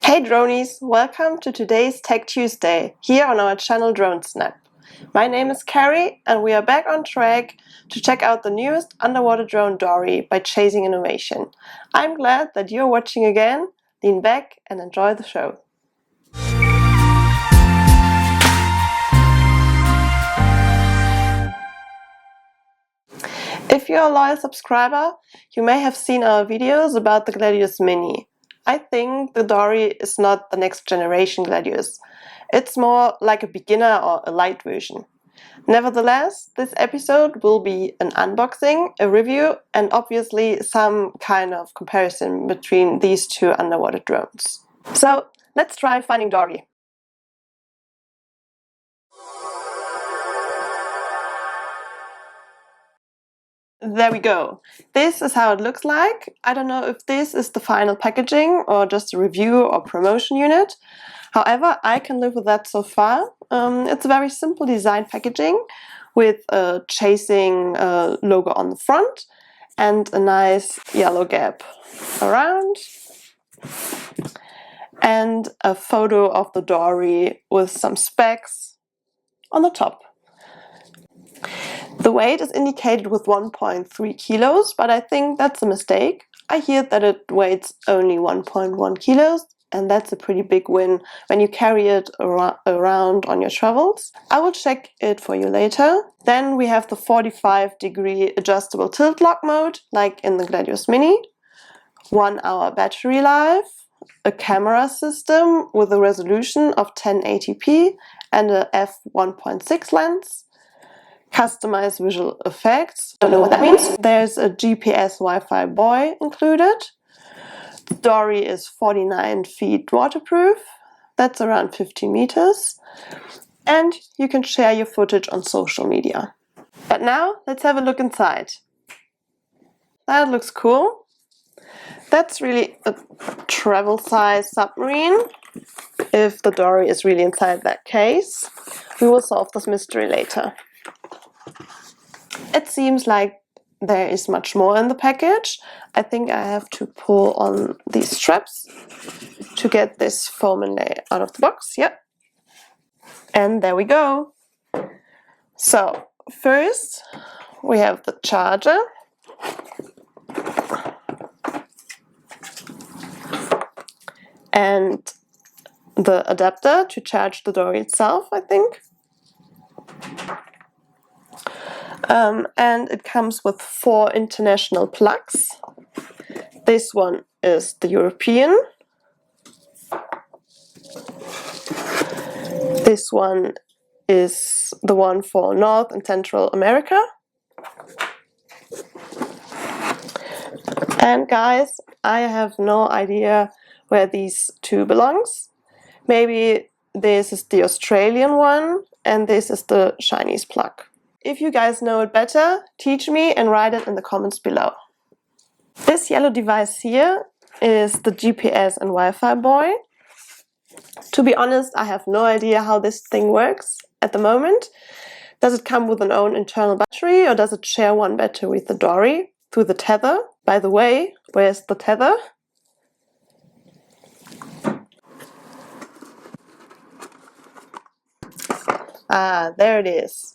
Hey dronies, welcome to today's Tech Tuesday here on our channel Drone Snap. My name is Carii and we are back on track to check out the newest underwater drone Dory by Chasing Innovation. I'm glad that you're watching again. Lean back and enjoy the show. If you're a loyal subscriber, you may have seen our videos about the Gladius Mini. I think the Dory is not the next generation Gladius. It's more like a beginner or a light version. Nevertheless, this episode will be an unboxing, a review, and obviously some kind of comparison between these two underwater drones. So let's try finding Dory. There we go. This is how it looks like. I don't know if this is the final packaging or just a review or promotion unit. However, I can live with that so far. It's a very simple design packaging with a Chasing logo on the front and a nice yellow gap around and a photo of the Dory with some specs on the top. The weight is indicated with 1.3 kilos, but I think that's a mistake. I hear that it weighs only 1.1 kilos, and that's a pretty big win when you carry it around on your travels. I will check it for you later. Then we have the 45-degree adjustable tilt lock mode, like in the Gladius Mini, 1 hour battery life, a camera system with a resolution of 1080p and a f1.6 lens, customized visual effects. Don't know what that means. There's a GPS Wi-Fi buoy included. The Dory is 49 feet waterproof. That's around 50 meters. And you can share your footage on social media. But now let's have a look inside. That looks cool. That's really a travel-size submarine. If the Dory is really inside that case, we will solve this mystery later. It seems like there is much more in the package. I think I have to pull on these straps to get this foam inlay out of the box. Yep. And there we go. So first we have the charger. And the adapter to charge the Dory itself, I think. And it comes with 4 international plugs. This one is the European. This one is the one for North and Central America. And guys, I have no idea where these two belongs. Maybe this is the Australian one and this is the Chinese plug. If you guys know it better, teach me and write it in the comments below. This yellow device here is the GPS and Wi-Fi buoy. To be honest, I have no idea how this thing works at the moment. Does it come with an own internal battery or does it share one battery with the Dory through the tether? By the way, where's the tether? Ah, there it is.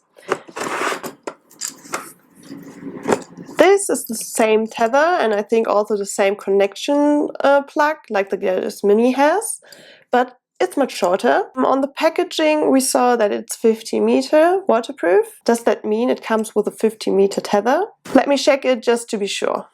This is the same tether and I think also the same connection plug like the Gladius Mini has, but it's much shorter. On the packaging we saw that it's 50-meter waterproof. Does that mean it comes with a 50-meter tether? Let me check it just to be sure.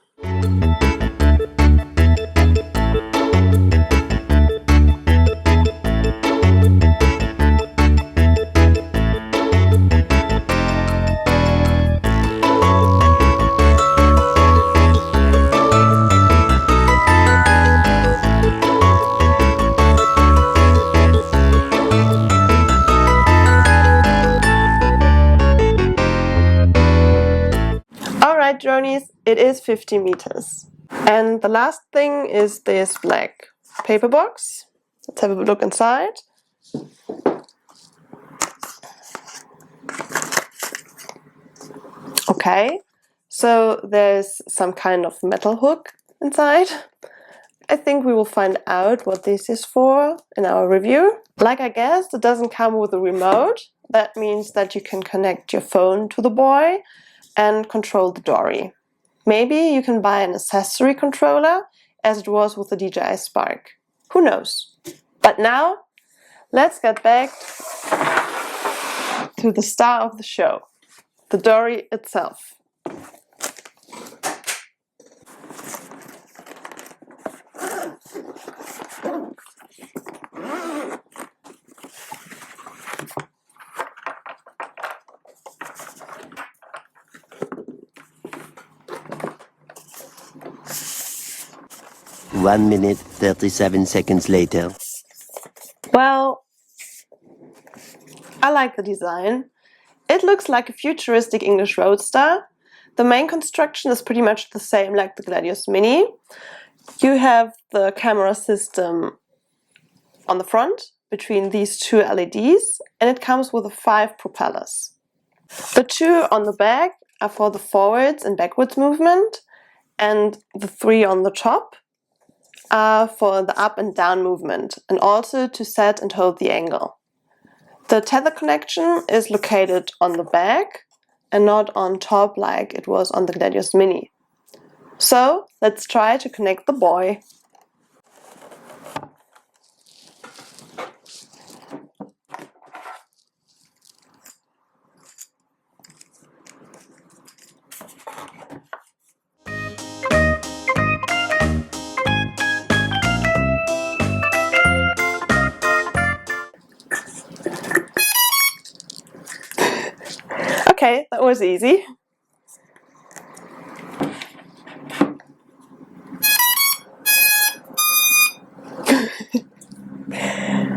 Alright dronies, it is 50 meters. And the last thing is this black paper box. Let's have a look inside. Okay, so there's some kind of metal hook inside. I think we will find out what this is for in our review. Like I guessed, it doesn't come with a remote. That means that you can connect your phone to the buoy and control the Dory. Maybe you can buy an accessory controller, as it was with the DJI Spark. Who knows? But now, let's get back to the star of the show, the Dory itself. One minute, 37 seconds later. Well, I like the design. It looks like a futuristic English roadster. The main construction is pretty much the same like the Gladius Mini. You have the camera system on the front between these two LEDs, and it comes with 5 propellers. The 2 on the back are for the forwards and backwards movement, and the 3 on the top are for the up and down movement, and also to set and hold the angle. The tether connection is located on the back and not on top like it was on the Gladius Mini. So let's try to connect the buoy. Okay, that was easy.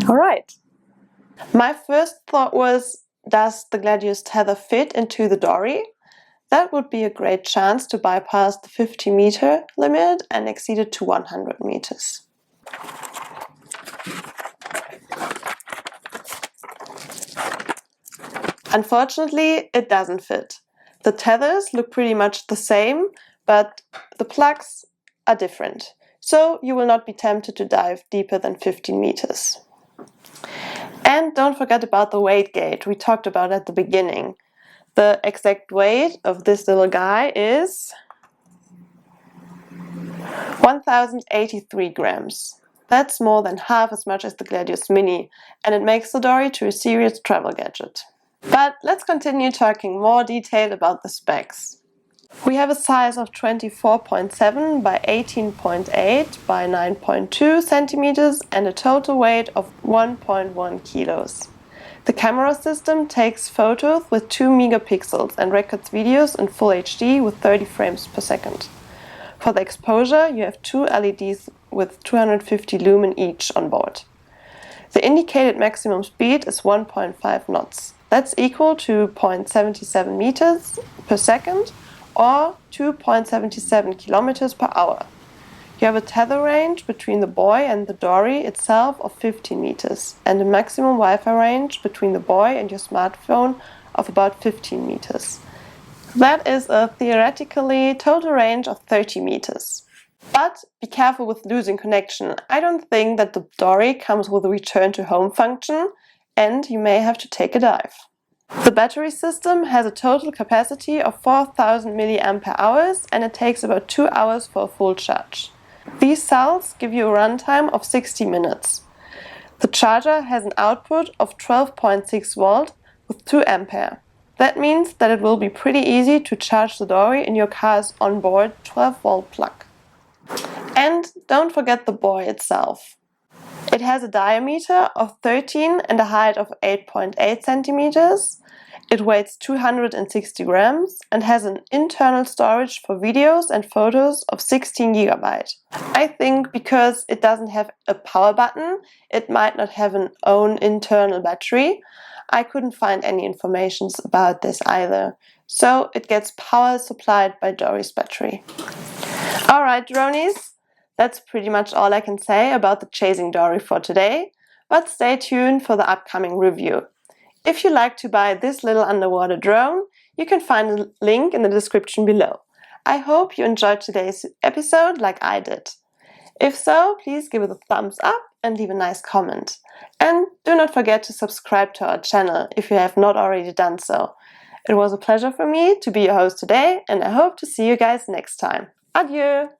All right. My first thought was, does the Gladius tether fit into the Dory? That would be a great chance to bypass the 50-meter limit and exceed it to 100 meters. Unfortunately, it doesn't fit. The tethers look pretty much the same, but the plugs are different. So you will not be tempted to dive deeper than 15 meters. And don't forget about the weight gauge we talked about at the beginning. The exact weight of this little guy is 1083 grams. That's more than half as much as the Gladius Mini, and it makes the Dory to a serious travel gadget. But let's continue talking more detail about the specs. We have a size of 24.7 by 18.8 by 9.2 centimeters and a total weight of 1.1 kilos. The camera system takes photos with 2 megapixels and records videos in Full HD with 30 frames per second. For the exposure, you have 2 LEDs with 250 lumen each on board. The indicated maximum speed is 1.5 knots. That's equal to 0.77 meters per second or 2.77 kilometers per hour. You have a tether range between the buoy and the Dory itself of 15 meters and a maximum Wi-Fi range between the buoy and your smartphone of about 15 meters. That is a theoretically total range of 30 meters. But be careful with losing connection. I don't think that the Dory comes with a return to home function, and you may have to take a dive. The battery system has a total capacity of 4000 mAh and it takes about 2 hours for a full charge. These cells give you a runtime of 60 minutes. The charger has an output of 12.6 volt with 2 ampere. That means that it will be pretty easy to charge the Dory in your car's onboard 12 volt plug. And don't forget the buoy itself. It has a diameter of 13 and a height of 8.8 centimeters. It weighs 260 grams and has an internal storage for videos and photos of 16 gigabyte. I think because it doesn't have a power button, it might not have an own internal battery. I couldn't find any information about this either. So it gets power supplied by Dory's battery. Alright, dronies. That's pretty much all I can say about the Chasing Dory for today, but stay tuned for the upcoming review. If you like to buy this little underwater drone, you can find a link in the description below. I hope you enjoyed today's episode like I did. If so, please give it a thumbs up and leave a nice comment. And do not forget to subscribe to our channel if you have not already done so. It was a pleasure for me to be your host today, and I hope to see you guys next time. Adieu!